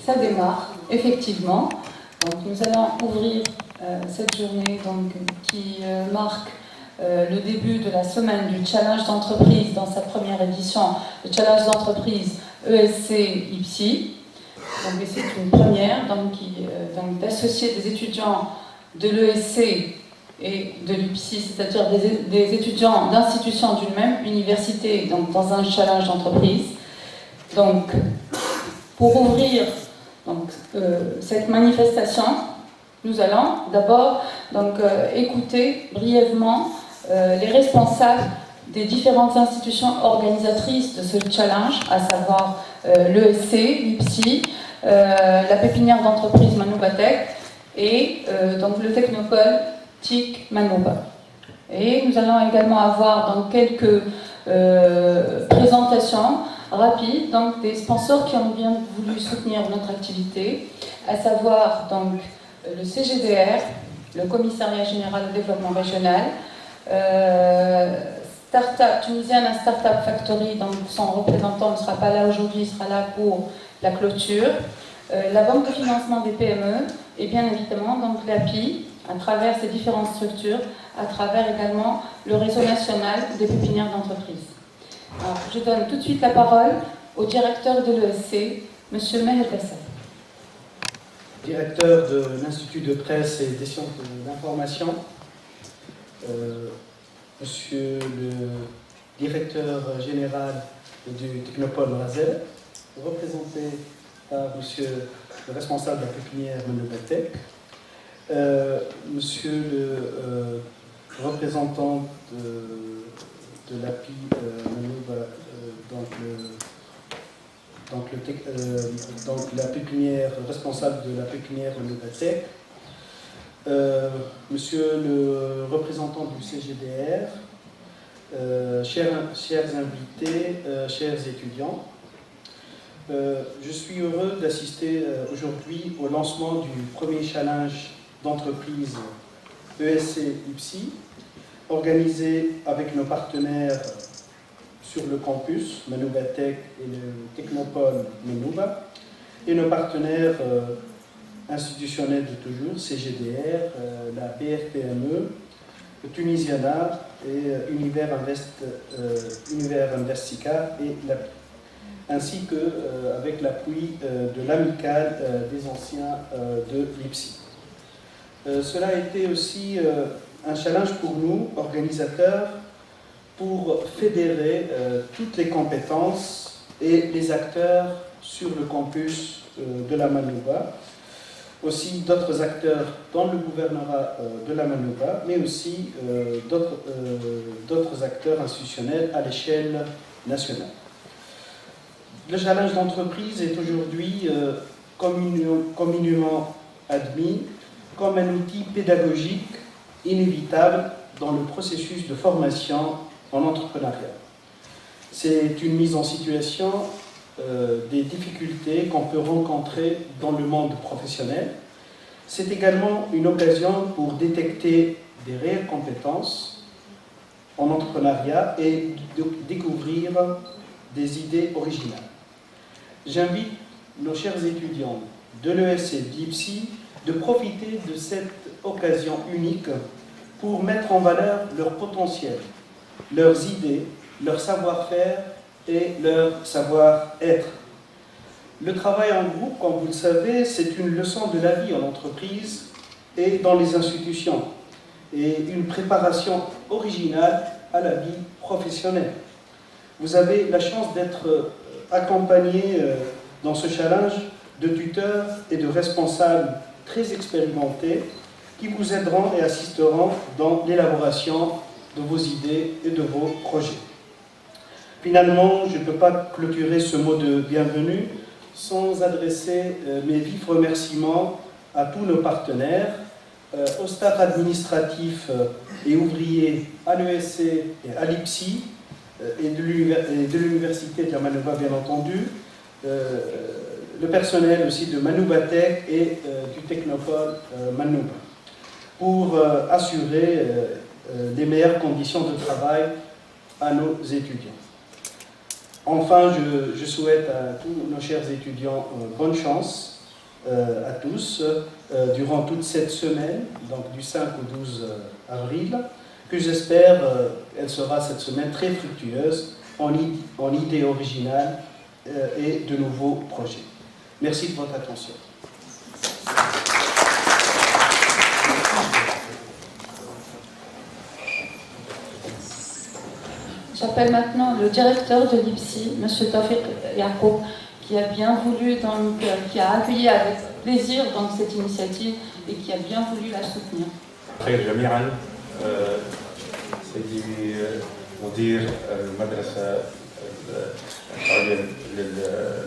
ça démarre, effectivement. Donc, nous allons ouvrir cette journée donc, qui marque le début de la semaine du challenge d'entreprise dans sa première édition, le challenge d'entreprise ESC-IPSI. Donc, c'est une première donc, d'associer des étudiants de l'ESC et de l'IPSI, c'est-à-dire des étudiants d'institutions d'une même université donc, dans un challenge d'entreprise. Donc, pour ouvrir donc, cette manifestation, nous allons d'abord écouter brièvement les responsables des différentes institutions organisatrices de ce challenge, à savoir l'ESC, l'IPSI, la pépinière d'entreprise Manouba-Tech et donc le technopole TIC Manouba. Et nous allons également avoir donc, quelques présentations rapides donc, des sponsors qui ont bien voulu soutenir notre activité, à savoir donc, le CGDR, le Commissariat Général au Développement Régional, Tunisian Startup Factory, donc son représentant ne sera pas là aujourd'hui, il sera là pour la clôture, la Banque de financement des PME et bien évidemment donc l'API à travers ces différentes structures, à travers également le réseau national des pépinières d'entreprise. Alors, je donne tout de suite la parole au directeur de l'ESC, M. Meher Kassab. Directeur de l'Institut de presse et des sciences d'information, Monsieur le directeur général du Technopole Razel, représenté par Monsieur le responsable de la pépinière Manouba-Tech, Monsieur le représentant de l'API Manouba, donc la pépinière, responsable de la pépinière Manouba-Tech, Monsieur le représentant du CGDR, chers invités, chers étudiants, je suis heureux d'assister aujourd'hui au lancement du premier challenge d'entreprise ESC-IPSI, organisé avec nos partenaires sur le campus Manouba-Tech et le Technopole Manouba, et nos partenaires institutionnels de toujours, CGDR, la BFPME, Tunisiana et Univers Investica et l'API, ainsi qu'avec l'appui de l'amicale des anciens de l'IPSI. Cela a été aussi un challenge pour nous, organisateurs, pour fédérer toutes les compétences et les acteurs sur le campus de la Manouba, aussi d'autres acteurs dans le gouvernorat de la Manouba, mais aussi d'autres acteurs institutionnels à l'échelle nationale. Le challenge d'entreprise est aujourd'hui communément admis comme un outil pédagogique inévitable dans le processus de formation en entrepreneuriat. C'est une mise en situation des difficultés qu'on peut rencontrer dans le monde professionnel. C'est également une occasion pour détecter des réelles compétences en entrepreneuriat et de découvrir des idées originales. J'invite nos chers étudiants de l'ESC et de l'IPSI de profiter de cette occasion unique pour mettre en valeur leur potentiel, leurs idées, leur savoir-faire et leur savoir-être. Le travail en groupe, comme vous le savez, c'est une leçon de la vie en entreprise et dans les institutions, et une préparation originale à la vie professionnelle. Vous avez la chance d'être accompagné dans ce challenge de tuteurs et de responsables très expérimentés qui vous aideront et assisteront dans l'élaboration de vos idées et de vos projets. Finalement, je ne peux pas clôturer ce mot de bienvenue sans adresser mes vifs remerciements à tous nos partenaires, au staff administratif et ouvrier à l'ESC et à l'IPSI et de l'Université de la Manouba, bien entendu, le personnel aussi de Manouba-Tech et du Technopole Manouba, pour assurer les meilleures conditions de travail à nos étudiants. Enfin, je souhaite à tous nos chers étudiants bonne chance à tous durant toute cette semaine, donc du 5 au 12 avril, que j'espère elle sera cette semaine très fructueuse en idées originales et de nouveaux projets. Merci de votre attention. J'appelle maintenant le directeur de l'IPSI, M. Tawfiq Yacoub, qui a bien voulu, qui a accueilli avec plaisir cette initiative et qui a bien voulu la soutenir. خير جميعا سيدي مدير المدرسة العليا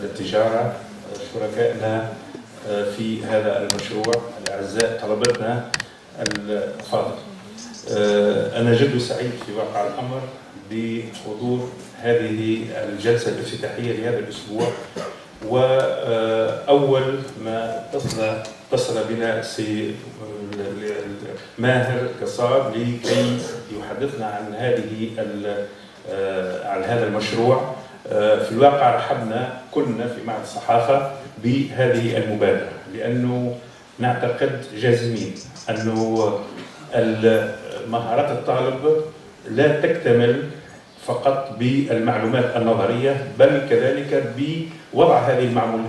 للتجارة، شركائنا في هذا المشروع الأعزاء، طلبتنا الأفاضل. أنا جد سعيد في واقع الأمر بحضور هذه الجلسة الافتتاحية لهذا الأسبوع. وأول ما اتصل بنا السيد ماهر قصاب لكي يحدثنا عن هذا المشروع. في الواقع رحبنا كلنا في معهد الصحافة بهذه المبادرة، لأنه نعتقد جازمين أنه مهارات الطالب لا تكتمل فقط بالمعلومات النظرية، بل كذلك بوضع هذه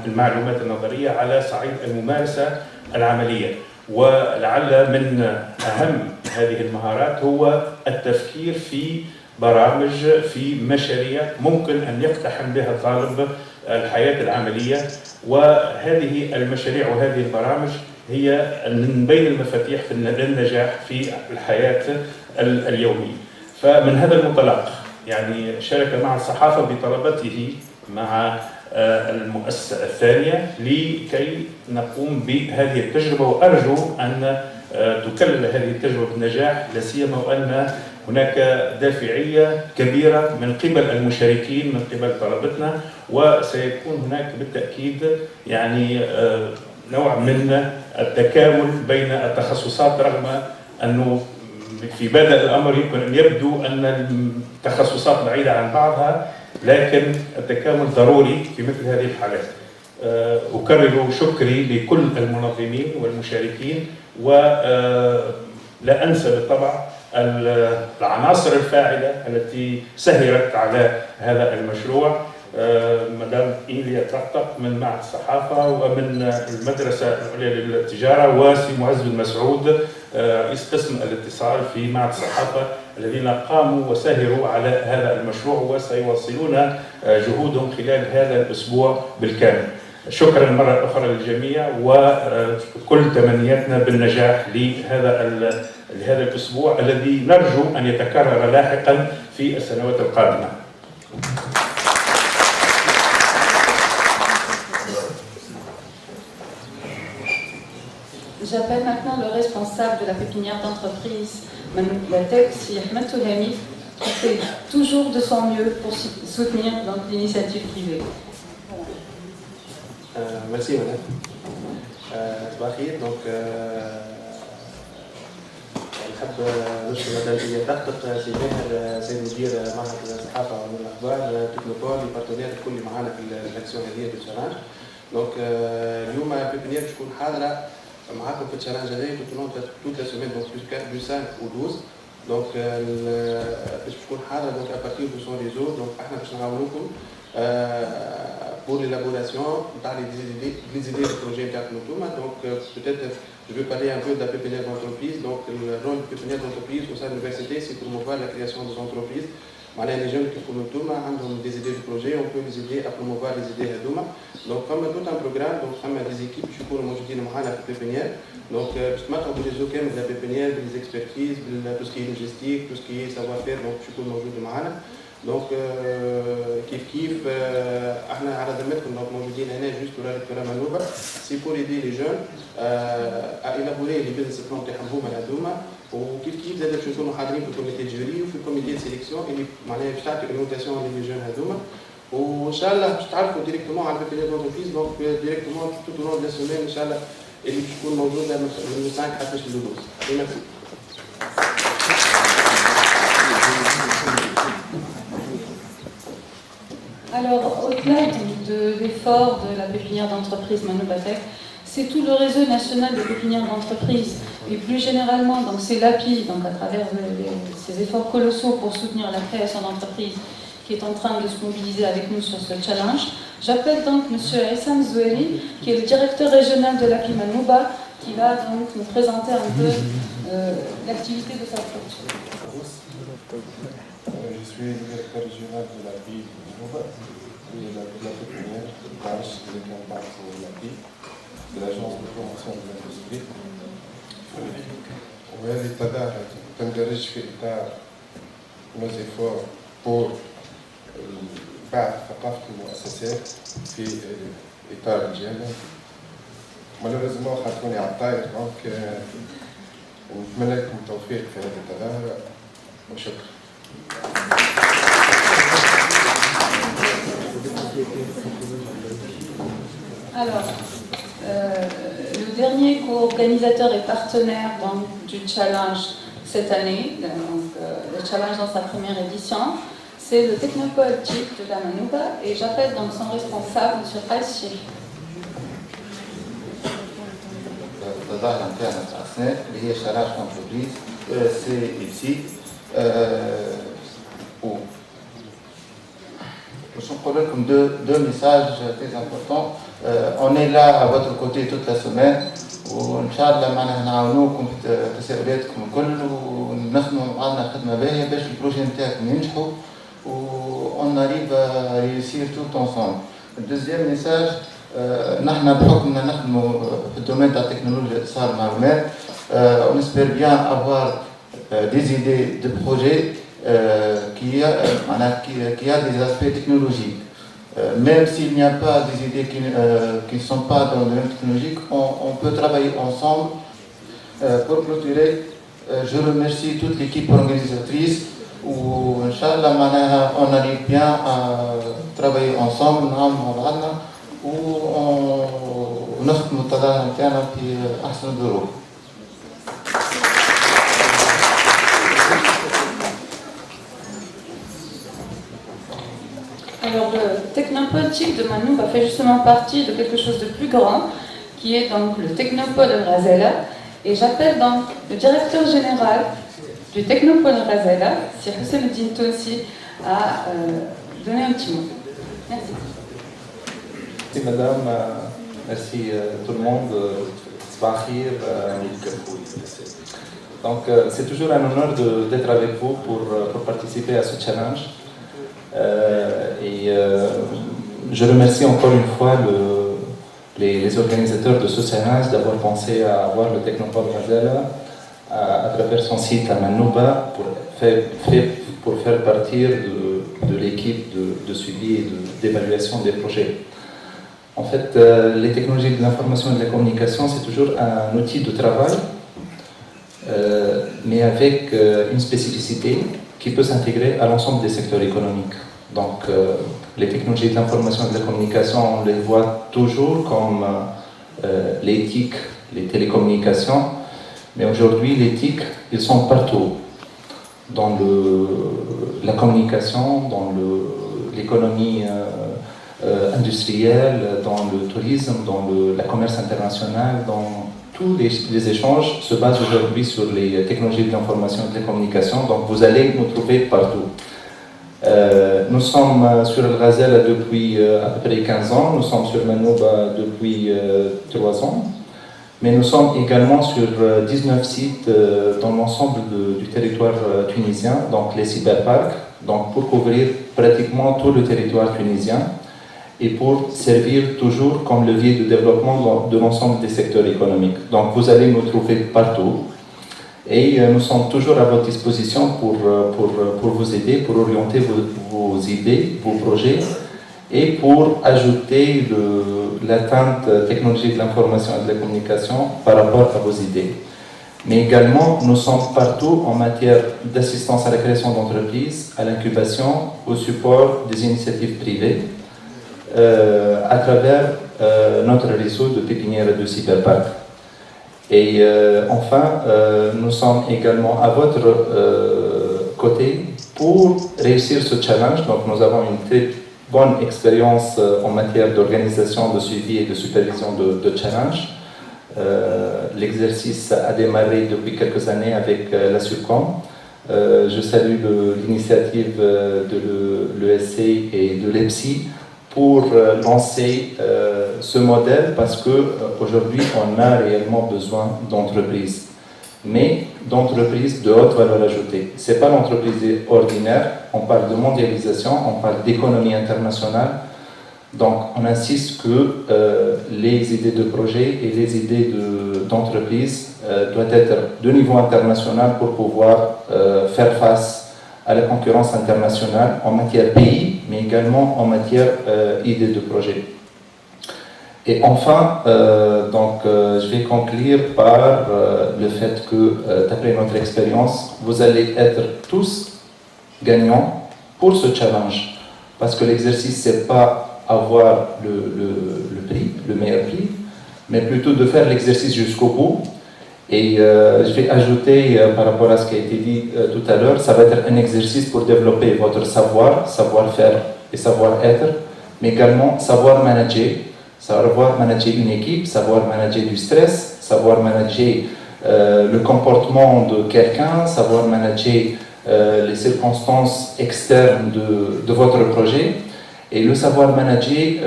المعلومات النظرية على صعيد الممارسة العملية. ولعل من أهم هذه المهارات هو التفكير في برامج، في مشاريع ممكن أن يقتحم بها الطالب الحياة العملية. وهذه المشاريع وهذه البرامج هي من بين المفاتيح للنجاح في الحياة اليومية. فمن هذا المنطلق يعني شارك مع الصحافة بطلبته مع المؤسسة الثانية لكي نقوم بهذه التجربة، وأرجو أن تكلل هذه التجربة بالنجاح، لا سيما وأن هناك دافعية كبيرة من قبل المشاركين، من قبل طلبتنا، وسيكون هناك بالتأكيد يعني نوع من التكامل بين التخصصات، رغم أنه في بدء الأمر يمكن أن يبدو أن التخصصات بعيدة عن بعضها، لكن التكامل ضروري في مثل هذه الحالات. أكرر شكري لكل المنظمين والمشاركين، ولا أنسى بالطبع العناصر الفاعلة التي سهرت على هذا المشروع، مدام إيليا طقطق من معهد الصحافة، ومن المدرسة العليا للتجارة، وسي معز بن مسعود رئيس قسم الاتصال في معهد الصحافة، الذين قاموا وسهروا على هذا المشروع وسيواصلون جهودهم خلال هذا الأسبوع بالكامل. شكرا مرة أخرى للجميع، وكل تمنياتنا بالنجاح لهذا الأسبوع الذي نرجو أن يتكرر لاحقا في السنوات القادمة. J'appelle maintenant le responsable de la pépinière d'entreprise, Mme Ahmed Toulami, qui fait toujours de son mieux pour soutenir l'initiative privée. Merci madame. صباح الخير. دونك نحب نشكر مدام إيليا طقطق، سي ماهر سيد مدير معهد الصحافة والأخبار تكنوبول، البارتنير الكل معنا في الأكسيون هذه في الشرانج. دونك اليوم بيبنيير باش تكون حاضرة معاكم في الشرانج هذايا توت لا سومين، دونك دو 5 و 12. دونك باش تكون حاضرة دونك ابارتير دو سون ريزو. دونك احنا باش نعاونوكم pour l'élaboration des idées de projet d'Aknotuma. Donc peut-être je vais parler un peu de la pépinière d'entreprise. Donc le rôle de pépinière d'entreprise au sein de l'université, c'est promouvoir la création des entreprises. Les jeunes qui font ont des idées de projet, on peut les aider à promouvoir les idées de Douma. Donc comme tout un programme, donc comme des équipes, je suis pour la pépinière. Donc je mettre en les occasions de la pépinière, des expertises, tout ce qui est logistique, tout ce qui est savoir-faire. Donc je suis pour le Donc كيف احنا على ذمتكم دونك موجودين هنا جوست pour la manœuvre، سي pour aider les jeunes à élaborer les business plans تاعهم هما هذوما. وكيف زاد باش نكونوا حاضرين في الكوميتي الجوري وفي الكوميتي سيليكسيون اللي معناها باش تعطي اورينتاسيون لي جون هذوما. وان شاء الله باش تعرفوا ديريكتومون على البيبينيير دونتربريز. دونك ديريكتومون توت او لون دو لا سيمين ان شاء الله اللي باش تكون موجوده من 5 حتى ل 12. ميرسي. Alors, au-delà de l'effort de la pépinière d'entreprise Manouba-Tech, c'est tout le réseau national de pépinières d'entreprise. Et plus généralement, donc c'est l'API, donc à travers ces efforts colossaux pour soutenir la création d'entreprises, qui est en train de se mobiliser avec nous sur ce challenge. J'appelle donc M. Essam Zoueli, qui est le directeur régional de l'API Manouba, qui va donc nous présenter un peu l'activité de sa structure. Je suis le directeur régional de l'API Manouba, et la pépinière de l'API, de l'Agence de promotion de l'industrie. وهذه التظاهرة تندرج في إطار nos efforts pour بعث ثقافة المؤسسات في إطار الجامعة. مالوريزمون خاطروني على الطاير دونك نتمنى لكم التوفيق في هذه التظاهرة وشكرا. Alors, le dernier co-organisateur et partenaire donc, du challenge cette année, donc, le challenge dans sa première édition, c'est le Technopole Jeep de la Manouba et j'appelle donc son responsable, M. Qaïs. الظاهرة نتاعنا تاع السنة اللي هي شراج انتربريز سي اف سي باش نقول لكم دو ميساج تري امبورطون. اون اي لا ا فوتر كوتي توت لا سيمين وان شاء الله معناها نعاونوكم في تساؤلاتكم الكل ونخدموا مع بعضنا خدمه باهيه باش البروجي نتاعكم ينجحوا و اون اريف ا ريوسير توت انصامبل. الدوزيام ميساج نحن بحكمنا نخدموا في الدومين تاع التكنولوجيا اتصال المعلومات on espère bien avoir des idées de projets qui a des aspects technologiques. Même s'il n'y a pas des idées qui ne sont pas dans le domaine technologique, on peut travailler ensemble. Pour clôturer, je remercie toute l'équipe organisatrice où, Inch'Allah, on arrive bien à travailler ensemble, ونخدموا التظاهرة نتاعنا في أحسن الظروف. Alors, le Technopole Jeep de Manouba fait justement partie de quelque chose de plus grand, qui est donc le Technopole Razela. Et j'appelle donc le directeur général du Technopole Razela, Sir Hussein Eddine Tounsi, à donner un petit mot. Merci. Merci madame, merci tout le monde. Donc c'est toujours un honneur d'être avec vous pour participer à ce challenge. Je remercie encore une fois les organisateurs de ce challenge d'avoir pensé à avoir le Technopole Razela à travers son site à Manouba pour faire partie de l'équipe de suivi et d'évaluation des projets. En fait, les technologies de l'information et de la communication, c'est toujours un outil de travail, mais avec une spécificité qui peut s'intégrer à l'ensemble des secteurs économiques. Donc, les technologies de l'information et de la communication, on les voit toujours comme l'éthique, les télécommunications, mais aujourd'hui, l'éthique, ils sont partout, dans la communication, dans l'économie industrielle, dans le tourisme, dans le commerce international, dans tous les échanges se basent aujourd'hui sur les technologies de l'information et de la communication, donc vous allez nous trouver partout. Nous sommes sur le Razela depuis à peu près 15 ans, nous sommes sur Manouba depuis 3 ans, mais nous sommes également sur 19 sites dans l'ensemble du territoire tunisien, donc les cyberparks, donc pour couvrir pratiquement tout le territoire tunisien et pour servir toujours comme levier de développement de l'ensemble des secteurs économiques. Donc vous allez nous trouver partout et nous sommes toujours à votre disposition pour vous aider, pour orienter vos idées, vos projets et pour ajouter l'atteinte technologique de l'information et de la communication par rapport à vos idées. Mais également, nous sommes partout en matière d'assistance à la création d'entreprises, à l'incubation, au support des initiatives privées, à travers notre réseau de pépinières et de cyberparcs. Et enfin, nous sommes également à votre côté pour réussir ce challenge. Donc nous avons une très bonne expérience en matière d'organisation, de suivi et de supervision de challenge. L'exercice a démarré depuis quelques années avec la SURCOM. Je salue l'initiative de l'ESC et de l'EPSI pour lancer ce modèle parce qu'aujourd'hui, on a réellement besoin d'entreprises, mais d'entreprises de haute valeur ajoutée. Ce n'est pas l'entreprise ordinaire, on parle de mondialisation, on parle d'économie internationale. Donc, on insiste que les idées de projet et les idées d'entreprise doivent être de niveau international pour pouvoir faire face à la concurrence internationale en matière pays, mais également en matière idées de projet. Et enfin, je vais conclure par le fait que, d'après notre expérience, vous allez être tous gagnants pour ce challenge. Parce que l'exercice, ce n'est pas avoir le prix, le meilleur prix, mais plutôt de faire l'exercice jusqu'au bout. Et je vais ajouter, par rapport à ce qui a été dit tout à l'heure, ça va être un exercice pour développer votre savoir-faire et savoir-être, mais également savoir manager une équipe, savoir manager du stress, savoir manager le comportement de quelqu'un, savoir manager les circonstances externes de votre projet. Et le savoir manager,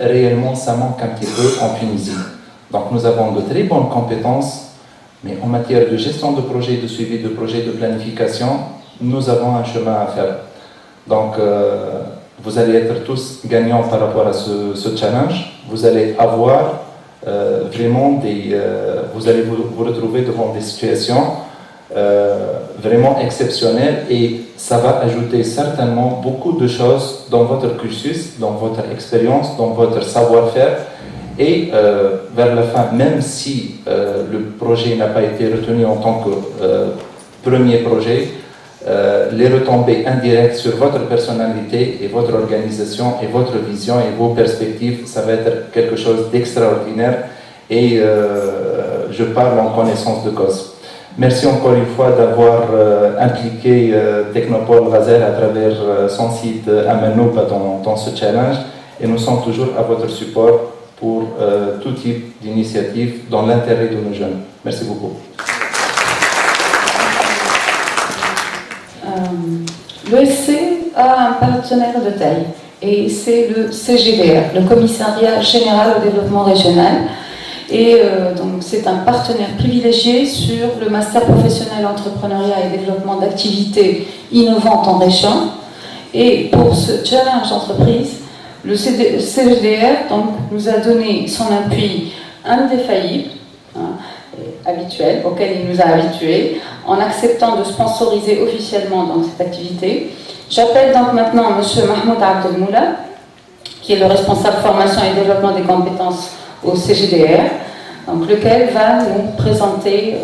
réellement, ça manque un petit peu en Tunisie. Donc nous avons de très bonnes compétences, mais en matière de gestion de projet, de suivi de projet, de planification, nous avons un chemin à faire. Donc vous allez être tous gagnants par rapport à ce challenge. Vous allez avoir vraiment vous allez vous retrouver devant des situations vraiment exceptionnelles et ça va ajouter certainement beaucoup de choses dans votre cursus, dans votre expérience, dans votre savoir-faire. Et vers la fin, même si le projet n'a pas été retenu en tant que premier projet, les retombées indirectes sur votre personnalité et votre organisation et votre vision et vos perspectives, ça va être quelque chose d'extraordinaire et je parle en connaissance de cause. Merci encore une fois d'avoir impliqué Technopole Ghazel à travers son site Amanouba dans ce challenge et nous sommes toujours à votre support pour tout type d'initiative dans l'intérêt de nos jeunes. Merci beaucoup. L'ESC a un partenaire de taille et c'est le CGDR, le Commissariat Général au Développement Régional. Et donc c'est un partenaire privilégié sur le master professionnel entrepreneuriat et développement d'activités innovantes en région. Et pour ce challenge d'entreprise, le CGDR donc, nous a donné son appui indéfaillible, habituel, auquel il nous a habitués, en acceptant de sponsoriser officiellement donc, cette activité. J'appelle donc maintenant M. Mahmoud Abdelmoula, qui est le responsable formation et développement des compétences au CGDR, donc, lequel va nous présenter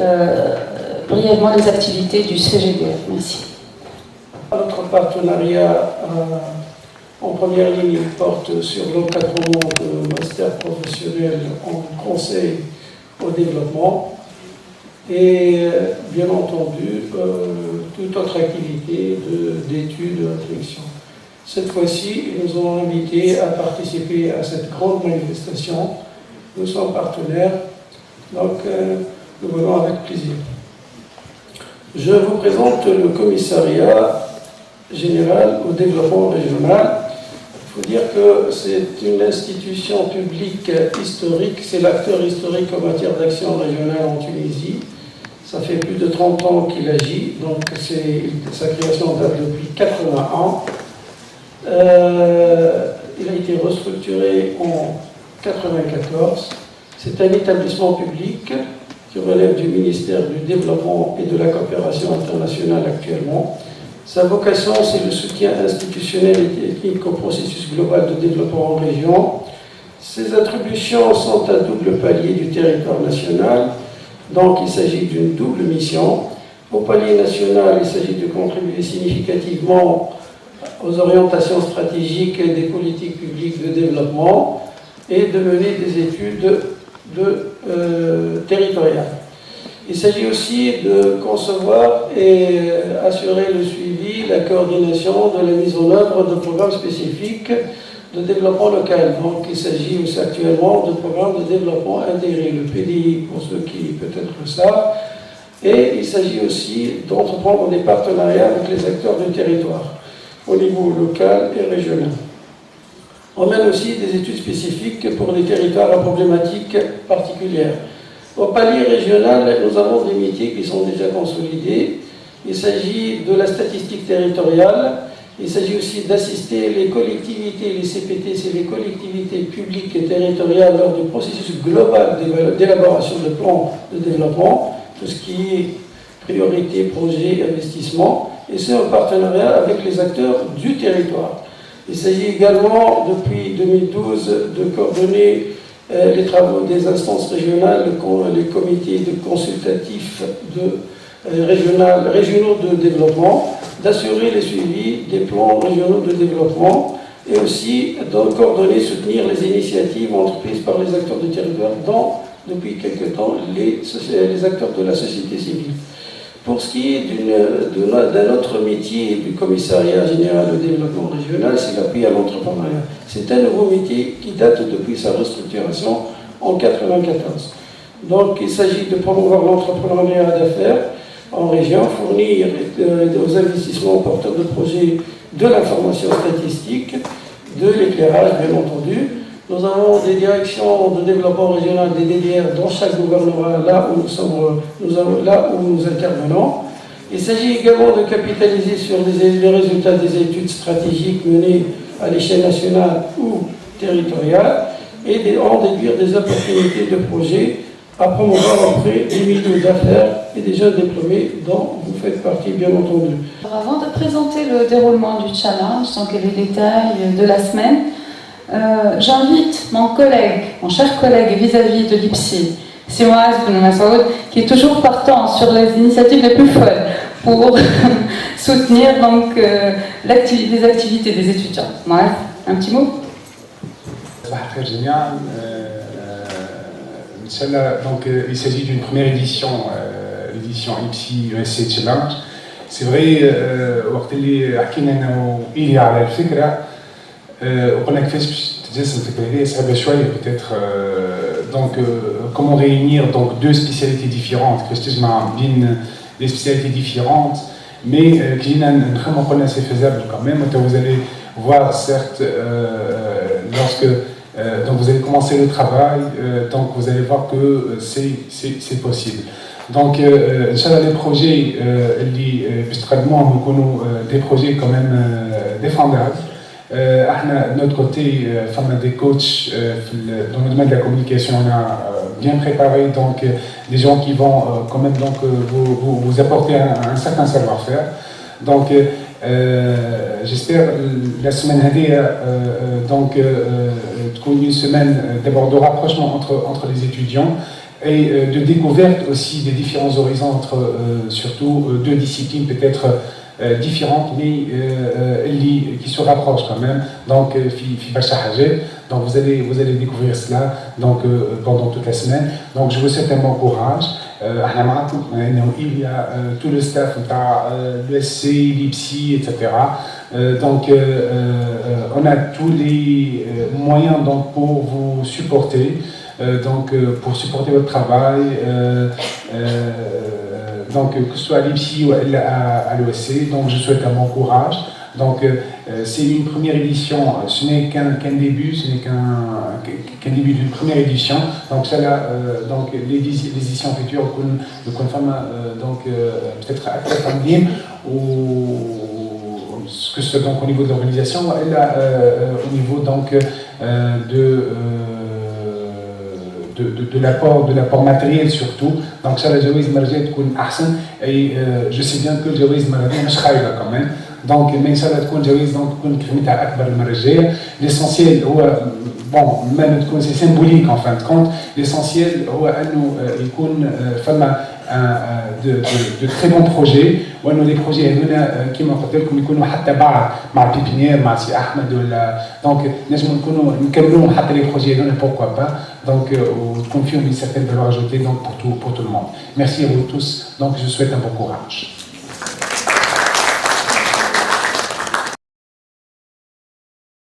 brièvement les activités du CGDR. Merci. Notre partenariat en première ligne porte sur l'encadrement de master professionnel en conseil au développement et bien entendu toute autre activité d'études, de réflexion. Cette fois-ci, ils nous ont invités à participer à cette grande manifestation. Nous sommes partenaires, donc nous venons avec plaisir. Je vous présente le commissariat général au développement régional. Il faut dire que c'est une institution publique historique, c'est l'acteur historique en matière d'action régionale en Tunisie. Ça fait plus de 30 ans qu'il agit, donc sa création date depuis 81. Il a été restructuré en 94. C'est un établissement public qui relève du ministère du Développement et de la Coopération internationale actuellement. Sa vocation, c'est le soutien institutionnel et technique au processus global de développement en région. Ses attributions sont à double palier du territoire national, donc il s'agit d'une double mission. Au palier national, il s'agit de contribuer significativement aux orientations stratégiques et des politiques publiques de développement et de mener des études territoriales. Il s'agit aussi de concevoir et assurer le suivi, la coordination de la mise en œuvre de programmes spécifiques de développement local. Donc il s'agit aussi actuellement de programmes de développement intégré, le PDI pour ceux qui peut-être le savent, et il s'agit aussi d'entreprendre des partenariats avec les acteurs du territoire au niveau local et régional. On mène aussi des études spécifiques pour les territoires à problématiques particulières. Au palier régional, nous avons des métiers qui sont déjà consolidés. Il s'agit de la statistique territoriale. Il s'agit aussi d'assister les collectivités, les CPT, c'est les collectivités publiques et territoriales lors du processus global d'élaboration de plans de développement, tout ce qui est priorité, projet, investissement, et c'est en partenariat avec les acteurs du territoire. Il s'agit également, depuis 2012, de coordonner les travaux des instances régionales, les comités consultatifs régionaux de développement, d'assurer le suivi des plans régionaux de développement et aussi de coordonner, soutenir les initiatives entreprises par les acteurs du territoire, dont depuis quelque temps les acteurs de la société civile. Pour ce qui est d'un autre métier du commissariat général au développement régional, c'est l'appui à l'entrepreneuriat. C'est un nouveau métier qui date depuis sa restructuration en 1994. Donc il s'agit de promouvoir l'entrepreneuriat d'affaires en région, fournir aux investissements porteurs de projets de l'information statistique, de l'éclairage bien entendu. Nous avons des directions de développement régional, des DDR dans chaque gouvernement, là où nous intervenons. Il s'agit également de capitaliser sur les résultats des études stratégiques menées à l'échelle nationale ou territoriale et en déduire des opportunités de projets à promouvoir auprès des milieux d'affaires et des jeunes diplômés dont vous faites partie bien entendu. Avant de présenter le déroulement du challenge, donc les détails de la semaine, j'invite mon cher collègue vis-à-vis de l'IPSI, Siwaz Ben Massoud, qui est toujours partant sur les initiatives les plus folles pour soutenir donc, les activités des étudiants. Moaz, un petit mot. Donc, il s'agit d'une première édition, l'édition IPSI USC Challenge. C'est vrai, وقت اللي حكينا انه إلي على الفكره وقلنا كيفاش باش تتجسم الفكره هذه صعبه شويه peut-être donc comment réunir donc deux spécialités différentes كيفاش تجمع بين des spécialités différentes mais qui نخمموا قلنا c'est faisable quand même. Vous allez voir certes lorsque donc vous allez commencer le travail, donc vous allez voir que c'est possible. Donc, Inch'Allah, les projets, des projets quand même défendables. De notre côté, on a des coachs dans le domaine de la communication, on a bien préparé, donc des gens qui vont quand même donc, vous apporter un certain savoir-faire. Donc, j'espère la semaine donc une semaine d'abord de rapprochement entre les étudiants et de découverte aussi des différents horizons entre surtout deux disciplines peut-être différentes mais qui se rapprochent quand même. Donc donc vous allez découvrir cela donc pendant toute la semaine. Donc je vous souhaite un bon courage. Il y a tout le staff de l'ESC, l'IPSI, etc. Donc on a tous les moyens donc, pour vous supporter, donc pour supporter votre travail, donc que ce soit à l'IPSI ou à l'ESC. Donc je souhaite un bon courage. Donc c'est une première édition, ce n'est qu'un début, ce n'est qu'un début d'une première édition. Donc ça là, donc les éditions futures nous confirment donc peut-être à Tafandim ou que ce soit donc au niveau de l'organisation, au niveau donc de l'apport matériel surtout. Donc ça, le jawiz marjat تكون أحسن. Et je sais bien que le jawiz marjat مش خايبة quand même. دونك ما ان شاء الله تكون جوائز دونك تكون كلمتها اكبر المره الجايه. ليسونسيال هو بون ما تكون سي سيمبوليك ان فان كونت، ليسونسيال هو انه يكون فما de très bons projets وانه لي بروجي هذونا كيما قلت لكم يكونوا حتى بعد مع بيبينيير مع سي احمد ولا دونك نجموا نكونوا نكملوهم حتى لي بروجي هذونا بوركوا با دونك وتكون فيهم une certaine valeur ajoutée donc pour tout le monde. Merci à vous tous, donc je souhaite un bon courage.